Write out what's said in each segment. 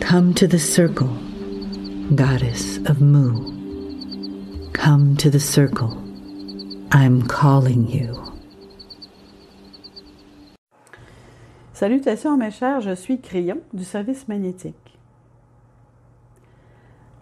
Come to the circle, goddess of Mu. Come to the circle. I'm calling you. Salutations mes chers, je suis Crayon du service magnétique.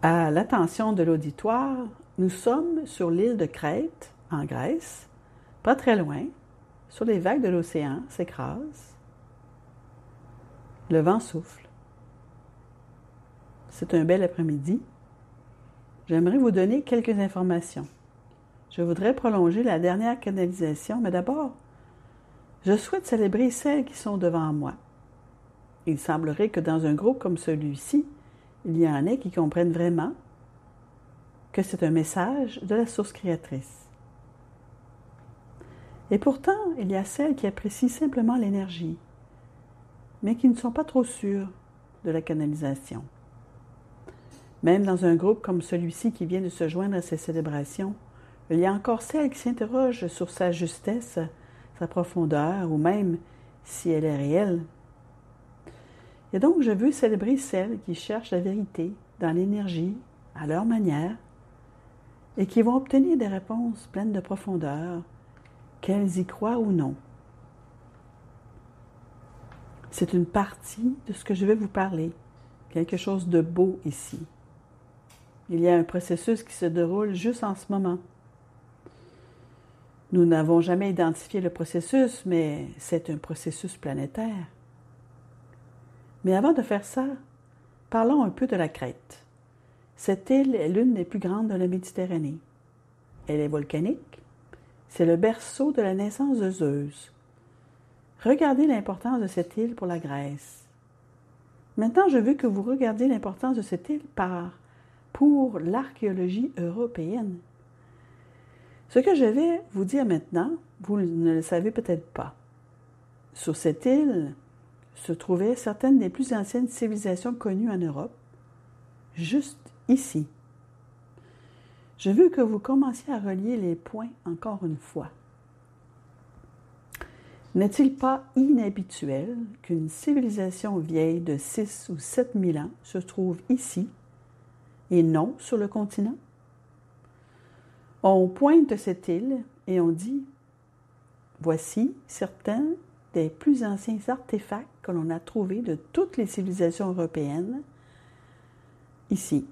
À l'attention de l'auditoire, nous sommes sur l'île de Crète, en Grèce, pas très loin, sur les vagues de l'océan s'écrasent. Le vent souffle. C'est un bel après-midi. J'aimerais vous donner quelques informations. Je voudrais prolonger la dernière canalisation, mais d'abord, je souhaite célébrer celles qui sont devant moi. Il semblerait que dans un groupe comme celui-ci, il y en ait qui comprennent vraiment que c'est un message de la source créatrice. Et pourtant, il y a celles qui apprécient simplement l'énergie, mais qui ne sont pas trop sûres de la canalisation. Même dans un groupe comme celui-ci qui vient de se joindre à ces célébrations, il y a encore celles qui s'interrogent sur sa justesse, sa profondeur, ou même si elle est réelle. Et donc, je veux célébrer celles qui cherchent la vérité dans l'énergie, à leur manière, et qui vont obtenir des réponses pleines de profondeur, qu'elles y croient ou non. C'est une partie de ce que je vais vous parler, quelque chose de beau ici. Il y a un processus qui se déroule juste en ce moment. Nous n'avons jamais identifié le processus, mais c'est un processus planétaire. Mais avant de faire ça, parlons un peu de la Crète. Cette île est l'une des plus grandes de la Méditerranée. Elle est volcanique. C'est le berceau de la naissance de Zeus. Regardez l'importance de cette île pour la Grèce. Maintenant, je veux que vous regardiez l'importance de cette île pour l'archéologie européenne. Ce que je vais vous dire maintenant, vous ne le savez peut-être pas. Sur cette île se trouvaient certaines des plus anciennes civilisations connues en Europe, juste ici. Je veux que vous commenciez à relier les points encore une fois. N'est-il pas inhabituel qu'une civilisation vieille de 6 ou 7 000 ans se trouve ici et non sur le continent? On pointe cette île et on dit « Voici certains des plus anciens artefacts que l'on a trouvés de toutes les civilisations européennes ici. »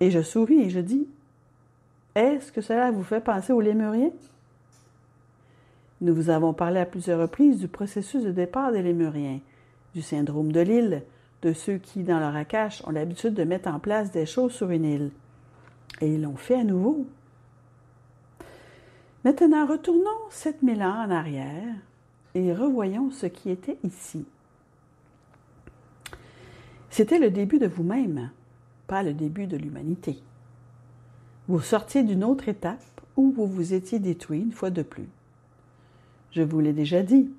Et je souris et je dis « Est-ce que cela vous fait penser aux Lémuriens? » Nous vous avons parlé à plusieurs reprises du processus de départ des Lémuriens, du syndrome de l'île, de ceux qui, dans leur acache, ont l'habitude de mettre en place des choses sur une île. Et ils l'ont fait à nouveau. Maintenant, retournons 7000 ans en arrière et revoyons ce qui était ici. C'était le début de vous-même, pas le début de l'humanité. Vous sortiez d'une autre étape où vous vous étiez détruit une fois de plus. Je vous l'ai déjà dit,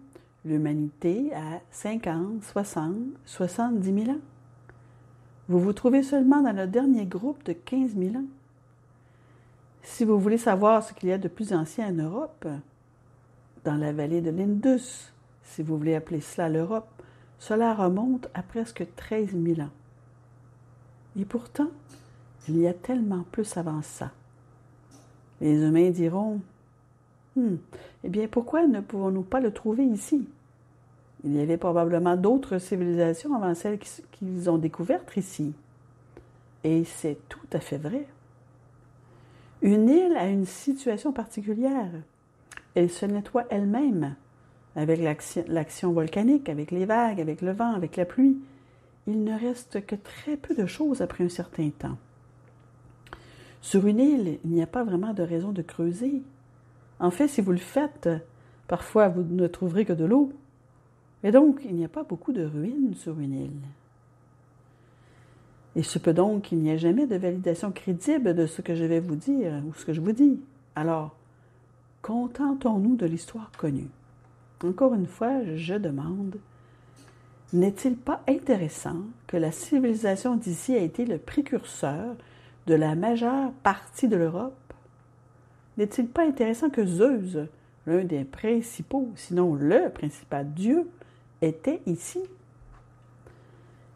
l'humanité a 50, 60, 70 000 ans. Vous vous trouvez seulement dans le dernier groupe de 15 000 ans. Si vous voulez savoir ce qu'il y a de plus ancien en Europe, dans la vallée de l'Indus, si vous voulez appeler cela l'Europe, cela remonte à presque 13 000 ans. Et pourtant, il y a tellement plus avant ça. Les humains diront, eh bien, pourquoi ne pouvons-nous pas le trouver ici? Il y avait probablement d'autres civilisations avant celles qu'ils ont découvertes ici. Et c'est tout à fait vrai. Une île a une situation particulière. Elle se nettoie elle-même avec l'action volcanique, avec les vagues, avec le vent, avec la pluie. Il ne reste que très peu de choses après un certain temps. Sur une île, il n'y a pas vraiment de raison de creuser. En fait, si vous le faites, parfois vous ne trouverez que de l'eau. Et donc, il n'y a pas beaucoup de ruines sur une île. Il se peut donc qu'il n'y ait jamais de validation crédible de ce que je vais vous dire ou ce que je vous dis. Alors, contentons-nous de l'histoire connue. Encore une fois, je demande, n'est-il pas intéressant que la civilisation d'ici a été le précurseur de la majeure partie de l'Europe? N'est-il pas intéressant que Zeus, l'un des principaux, sinon le principal dieu, était ici?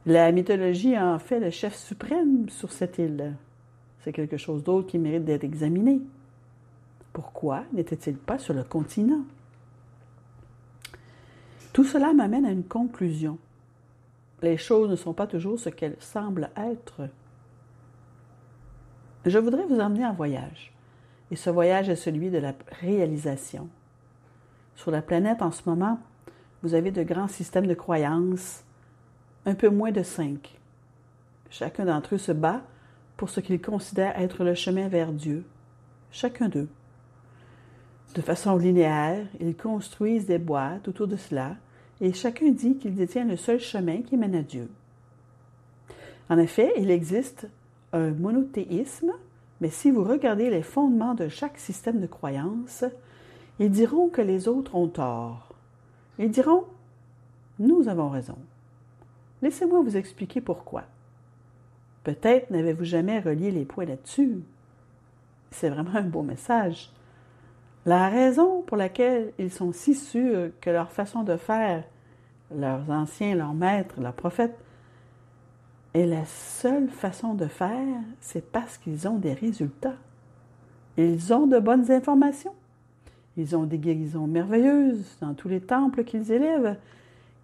La mythologie en fait le chef suprême sur cette île. C'est quelque chose d'autre qui mérite d'être examiné. Pourquoi n'était-il pas sur le continent? Tout cela m'amène à une conclusion. Les choses ne sont pas toujours ce qu'elles semblent être. Je voudrais vous emmener en voyage. Et ce voyage est celui de la réalisation. Sur la planète, en ce moment, vous avez de grands systèmes de croyances, un peu moins de 5. Chacun d'entre eux se bat pour ce qu'ils considèrent être le chemin vers Dieu. Chacun d'eux. De façon linéaire, ils construisent des boîtes autour de cela, et chacun dit qu'il détient le seul chemin qui mène à Dieu. En effet, il existe un monothéisme, mais si vous regardez les fondements de chaque système de croyance, ils diront que les autres ont tort. Ils diront « Nous avons raison ». Laissez-moi vous expliquer pourquoi. Peut-être n'avez-vous jamais relié les points là-dessus. C'est vraiment un beau message. La raison pour laquelle ils sont si sûrs que leur façon de faire, leurs anciens, leurs maîtres, leurs prophètes, est la seule façon de faire, c'est parce qu'ils ont des résultats. Ils ont de bonnes informations. Ils ont des guérisons merveilleuses dans tous les temples qu'ils élèvent,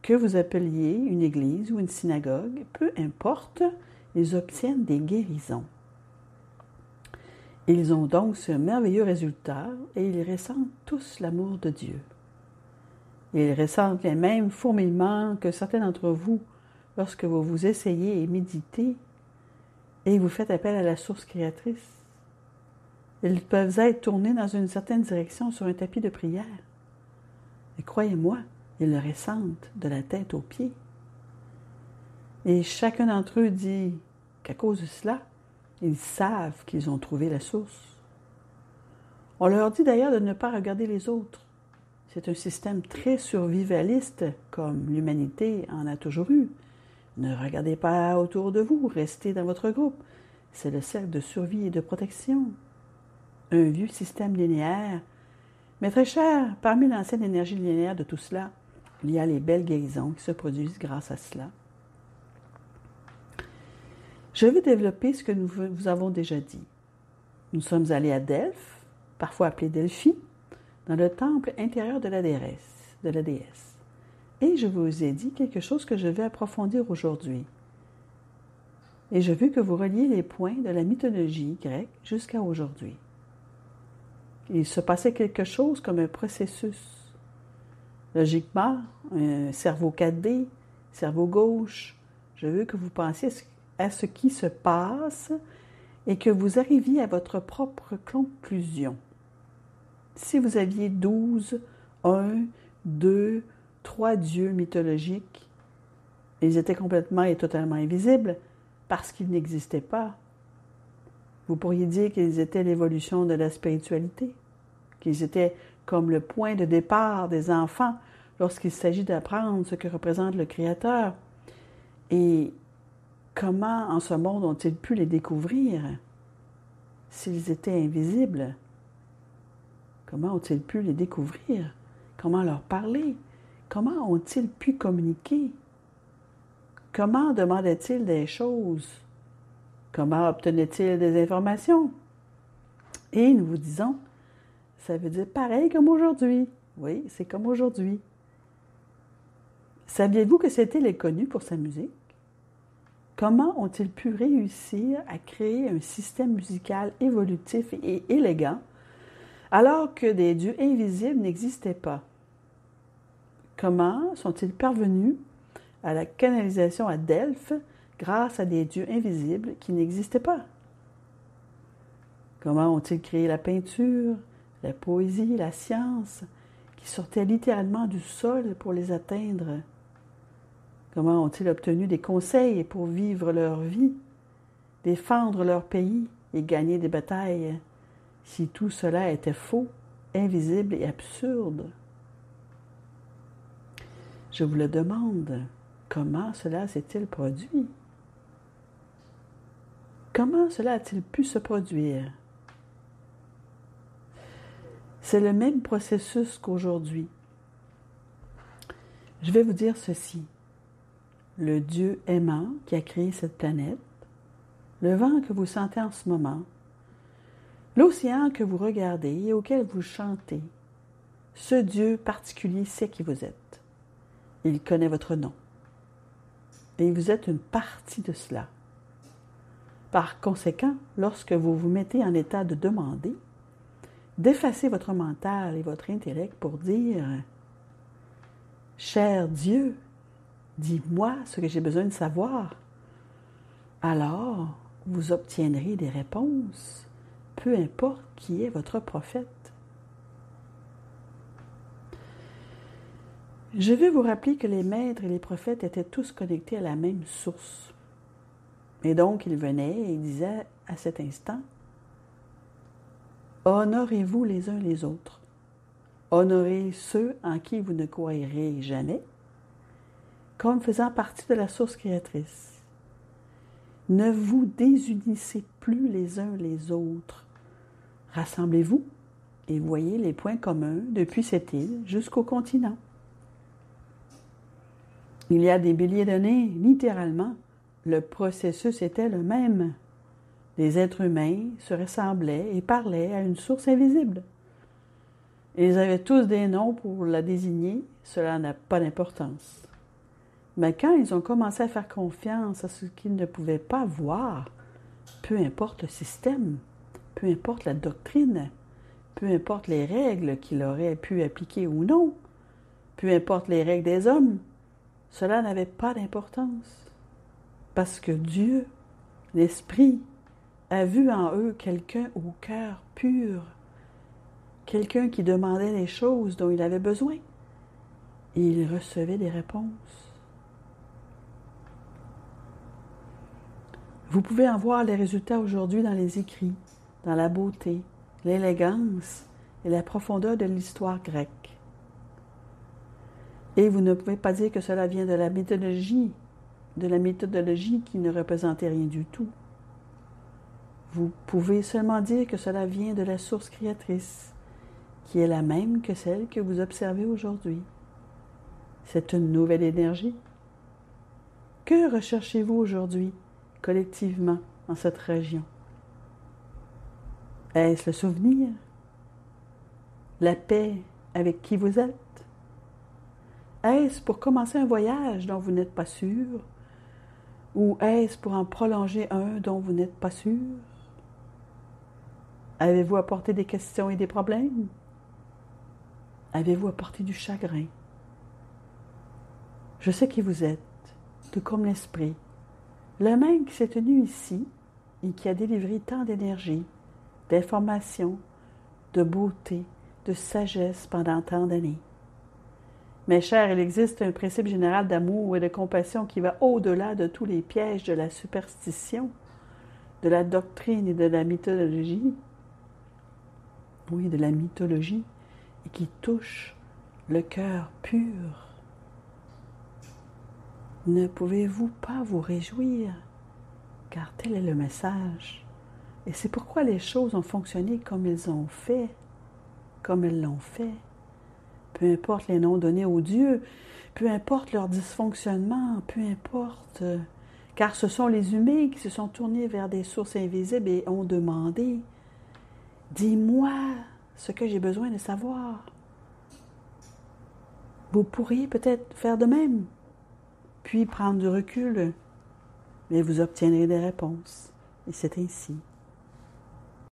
que vous appeliez une église ou une synagogue, peu importe, ils obtiennent des guérisons. Ils ont donc ce merveilleux résultat et ils ressentent tous l'amour de Dieu. Ils ressentent les mêmes fourmillements que certains d'entre vous lorsque vous vous essayez et méditez et vous faites appel à la source créatrice. Ils peuvent être tournés dans une certaine direction sur un tapis de prière. Et croyez-moi, ils le ressentent de la tête aux pieds. Et chacun d'entre eux dit qu'à cause de cela, ils savent qu'ils ont trouvé la source. On leur dit d'ailleurs de ne pas regarder les autres. C'est un système très survivaliste, comme l'humanité en a toujours eu. Ne regardez pas autour de vous, restez dans votre groupe. C'est le cercle de survie et de protection. Un vieux système linéaire. Mais très cher, parmi l'ancienne énergie linéaire de tout cela, il y a les belles guérisons qui se produisent grâce à cela. Je vais développer ce que nous vous avons déjà dit. Nous sommes allés à Delphes, parfois appelé Delphi, dans le temple intérieur de la déesse. Et je vous ai dit quelque chose que je vais approfondir aujourd'hui. Et je veux que vous reliez les points de la mythologie grecque jusqu'à aujourd'hui. Il se passait quelque chose comme un processus. Logiquement, un cerveau 4D, cerveau gauche, je veux que vous pensiez à ce qui se passe et que vous arriviez à votre propre conclusion. Si vous aviez 12, 1, 2, 3 dieux mythologiques, ils étaient complètement et totalement invisibles parce qu'ils n'existaient pas. Vous pourriez dire qu'ils étaient l'évolution de la spiritualité, qu'ils étaient comme le point de départ des enfants lorsqu'il s'agit d'apprendre ce que représente le Créateur. Et comment en ce monde ont-ils pu les découvrir s'ils étaient invisibles? Comment ont-ils pu les découvrir? Comment leur parler? Comment ont-ils pu communiquer? Comment demandaient-ils des choses? Comment obtenaient-ils des informations? Et nous vous disons, ça veut dire pareil comme aujourd'hui. Oui, c'est comme aujourd'hui. Saviez-vous que cette île est connue pour sa musique? Comment ont-ils pu réussir à créer un système musical évolutif et élégant alors que des dieux invisibles n'existaient pas? Comment sont-ils parvenus à la canalisation à Delphes grâce à des dieux invisibles qui n'existaient pas? Comment ont-ils créé la peinture, la poésie, la science, qui sortaient littéralement du sol pour les atteindre? Comment ont-ils obtenu des conseils pour vivre leur vie, défendre leur pays et gagner des batailles, si tout cela était faux, invisible et absurde? Je vous le demande, comment cela s'est-il produit? Comment cela a-t-il pu se produire? C'est le même processus qu'aujourd'hui. Je vais vous dire ceci. le Dieu aimant qui a créé cette planète, le vent que vous sentez en ce moment, l'océan que vous regardez et auquel vous chantez, ce Dieu particulier sait qui vous êtes. Il connaît votre nom. Et vous êtes une partie de cela. Par conséquent, lorsque vous vous mettez en état de demander, d'effacer votre mental et votre intellect pour dire « Cher Dieu, dis-moi ce que j'ai besoin de savoir. » Alors, vous obtiendrez des réponses, peu importe qui est votre prophète. Je veux vous rappeler que les maîtres et les prophètes étaient tous connectés à la même source. Et donc, ils venaient et ils disaient à cet instant, « Honorez-vous les uns les autres. Honorez ceux en qui vous ne croirez jamais, comme faisant partie de la source créatrice. Ne vous désunissez plus les uns les autres. Rassemblez-vous et voyez les points communs depuis cette île jusqu'au continent. » Il y a des milliers d'années, littéralement, le processus était le même. Les êtres humains se ressemblaient et parlaient à une source invisible. Ils avaient tous des noms pour la désigner, cela n'a pas d'importance. Mais quand ils ont commencé à faire confiance à ce qu'ils ne pouvaient pas voir, peu importe le système, peu importe la doctrine, peu importe les règles qu'il aurait pu appliquer ou non, peu importe les règles des hommes, cela n'avait pas d'importance. Parce que Dieu, l'Esprit, a vu en eux quelqu'un au cœur pur, quelqu'un qui demandait les choses dont il avait besoin, et il recevait des réponses. Vous pouvez en voir les résultats aujourd'hui dans les écrits, dans la beauté, l'élégance et la profondeur de l'histoire grecque. Et vous ne pouvez pas dire que cela vient de la méthodologie qui ne représentait rien du tout. Vous pouvez seulement dire que cela vient de la source créatrice, qui est la même que celle que vous observez aujourd'hui. C'est une nouvelle énergie. Que recherchez-vous aujourd'hui, collectivement, en cette région? Est-ce le souvenir? La paix avec qui vous êtes? Est-ce pour commencer un voyage dont vous n'êtes pas sûr? Ou est-ce pour en prolonger un dont vous n'êtes pas sûr? Avez-vous apporté des questions et des problèmes? Avez-vous apporté du chagrin? Je sais qui vous êtes, tout comme l'esprit, le même qui s'est tenu ici et qui a délivré tant d'énergie, d'informations, de beauté, de sagesse pendant tant d'années. Mes chers, il existe un principe général d'amour et de compassion qui va au-delà de tous les pièges de la superstition, de la doctrine et de la mythologie. Oui, de la mythologie, et qui touche le cœur pur. Ne pouvez-vous pas vous réjouir, car tel est le message. Et c'est pourquoi les choses ont fonctionné comme elles l'ont fait. Peu importe les noms donnés aux dieux, peu importe leur dysfonctionnement, peu importe, car ce sont les humains qui se sont tournés vers des sources invisibles et ont demandé « Dis-moi ce que j'ai besoin de savoir. » Vous pourriez peut-être faire de même, puis prendre du recul, mais vous obtiendrez des réponses. Et c'est ainsi.